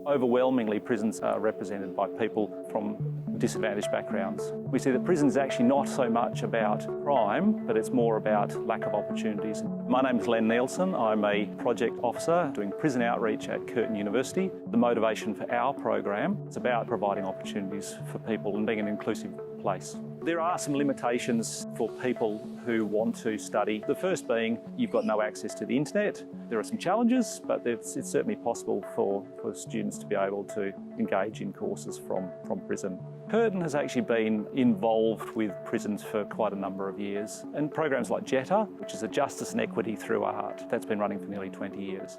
Overwhelmingly, prisons are represented by people from disadvantaged backgrounds. We see that prison is actually not so much about crime, but it's more about lack of opportunities. My name is Len Nielsen. I'm a project officer doing prison outreach at Curtin University. The motivation for our program is about providing opportunities for people and being an inclusive place. There are some limitations for people who want to study. The first being you've got no access to the internet. There are some challenges, but it's certainly possible for students to be able to engage in courses from prison. Curtin has actually been involved with prisons for quite a number of years, and programs like JETA, which is a Justice and Equity Through Art, that's been running for nearly 20 years.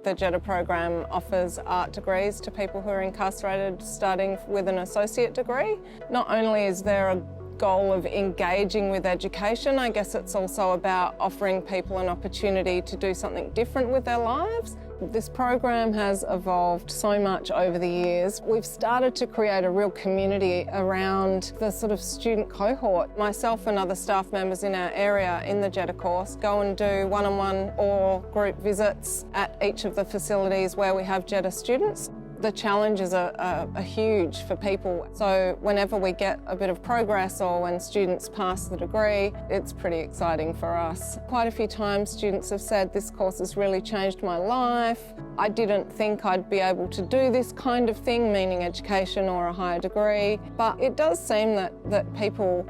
The JETA program offers art degrees to people who are incarcerated starting with an associate degree. Not only is there a goal of engaging with education, I guess it's also about offering people an opportunity to do something different with their lives. This program has evolved so much over the years. We've started to create a real community around the sort of student cohort. Myself and other staff members in our area in the JETA course go and do one-on-one or group visits at each of the facilities where we have JETA students. The challenges are huge for people, so whenever we get a bit of progress or when students pass the degree, it's pretty exciting for us. Quite a few times students have said, this course has really changed my life. I didn't think I'd be able to do this kind of thing, meaning education or a higher degree, but it does seem that people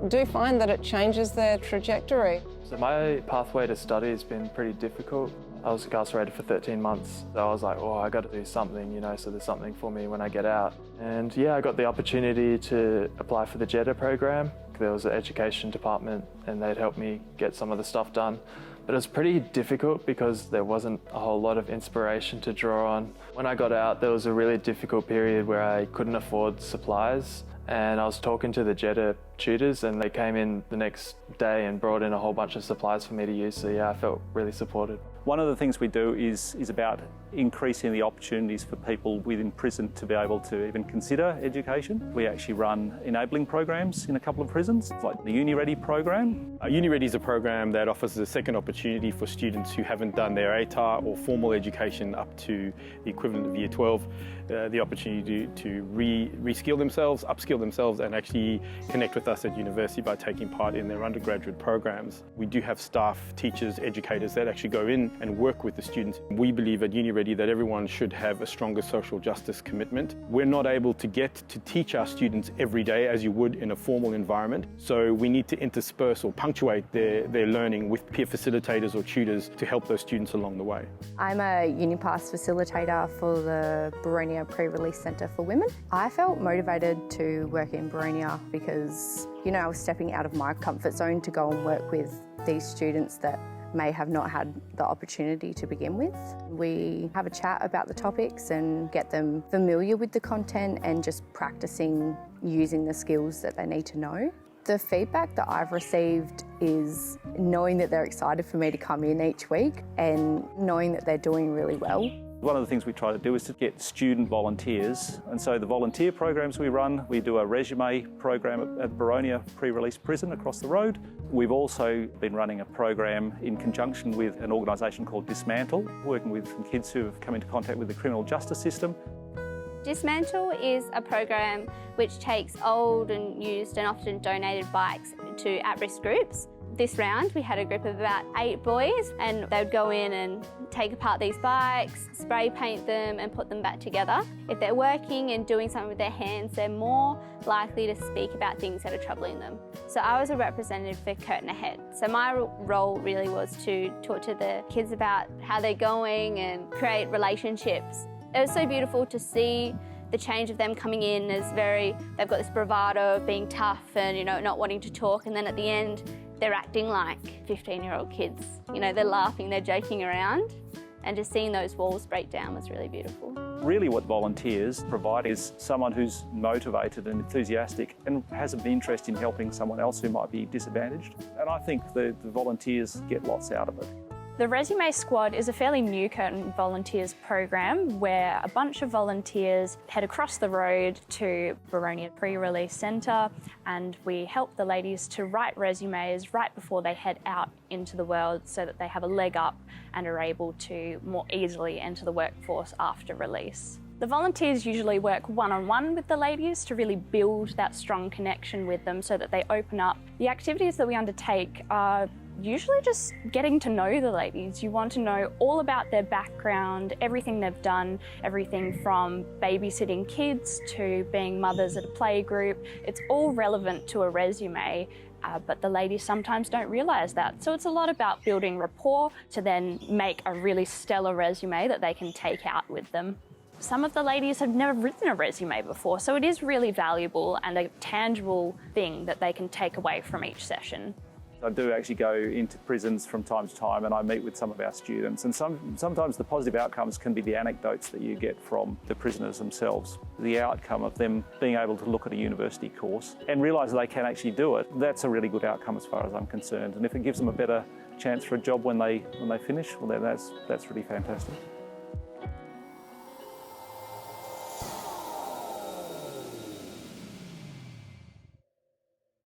do find that it changes their trajectory. So my pathway to study has been pretty difficult. I was incarcerated for 13 months, so I was like, oh, I got to do something, so there's something for me when I get out. And yeah, I got the opportunity to apply for the JETA program. There was an education department and they'd help me get some of the stuff done. But it was pretty difficult because there wasn't a whole lot of inspiration to draw on. When I got out, there was a really difficult period where I couldn't afford supplies. And I was talking to the JETA tutors and they came in the next day and brought in a whole bunch of supplies for me to use. So yeah, I felt really supported. One of the things we do is about increasing the opportunities for people within prison to be able to even consider education. We actually run enabling programs in a couple of prisons, like the UniReady program. UniReady is a program that offers a second opportunity for students who haven't done their ATAR or formal education up to the equivalent of Year 12, the opportunity to reskill themselves, upskill themselves and actually connect with us at university by taking part in their undergraduate programs. We do have staff, teachers, educators that actually go in and work with the students. We believe at UniReady that everyone should have a stronger social justice commitment. We're not able to get to teach our students every day as you would in a formal environment, so we need to intersperse or punctuate their learning with peer facilitators or tutors to help those students along the way. I'm a UniPass facilitator for the Boronia Pre-Release Centre for Women. I felt motivated to work in Boronia because, I was stepping out of my comfort zone to go and work with these students that may have not had the opportunity to begin with. We have a chat about the topics and get them familiar with the content and just practicing using the skills that they need to know. The feedback that I've received is knowing that they're excited for me to come in each week and knowing that they're doing really well. One of the things we try to do is to get student volunteers, and so the volunteer programs we run, we do a resume program at Boronia Pre-Release Prison across the road. We've also been running a program in conjunction with an organisation called Dismantle, working with some kids who have come into contact with the criminal justice system. Dismantle is a program which takes old and used and often donated bikes to at-risk groups. This round we had a group of about 8 boys and they would go in and take apart these bikes, spray paint them and put them back together. If they're working and doing something with their hands, they're more likely to speak about things that are troubling them. So I was a representative for Curtin Ahead. So my role really was to talk to the kids about how they're going and create relationships. It was so beautiful to see the change of them coming in as they've got this bravado of being tough and not wanting to talk, and then at the end they're acting like 15-year-old kids. They're laughing, they're joking around, and just seeing those walls break down was really beautiful. Really what volunteers provide is someone who's motivated and enthusiastic and has an interest in helping someone else who might be disadvantaged. And I think the volunteers get lots out of it. The Resume Squad is a fairly new Curtin Volunteers program where a bunch of volunteers head across the road to Boronia Pre-Release Centre, and we help the ladies to write resumes right before they head out into the world so that they have a leg up and are able to more easily enter the workforce after release. The volunteers usually work one-on-one with the ladies to really build that strong connection with them so that they open up. The activities that we undertake are usually just getting to know the ladies. You want to know all about their background, everything they've done, everything from babysitting kids to being mothers at a playgroup. It's all relevant to a resume, but the ladies sometimes don't realise that. So it's a lot about building rapport to then make a really stellar resume that they can take out with them. Some of the ladies have never written a resume before, so it is really valuable and a tangible thing that they can take away from each session. I do actually go into prisons from time to time and I meet with some of our students, and sometimes the positive outcomes can be the anecdotes that you get from the prisoners themselves. The outcome of them being able to look at a university course and realise they can actually do it, that's a really good outcome as far as I'm concerned. And if it gives them a better chance for a job when they finish, well then that's really fantastic.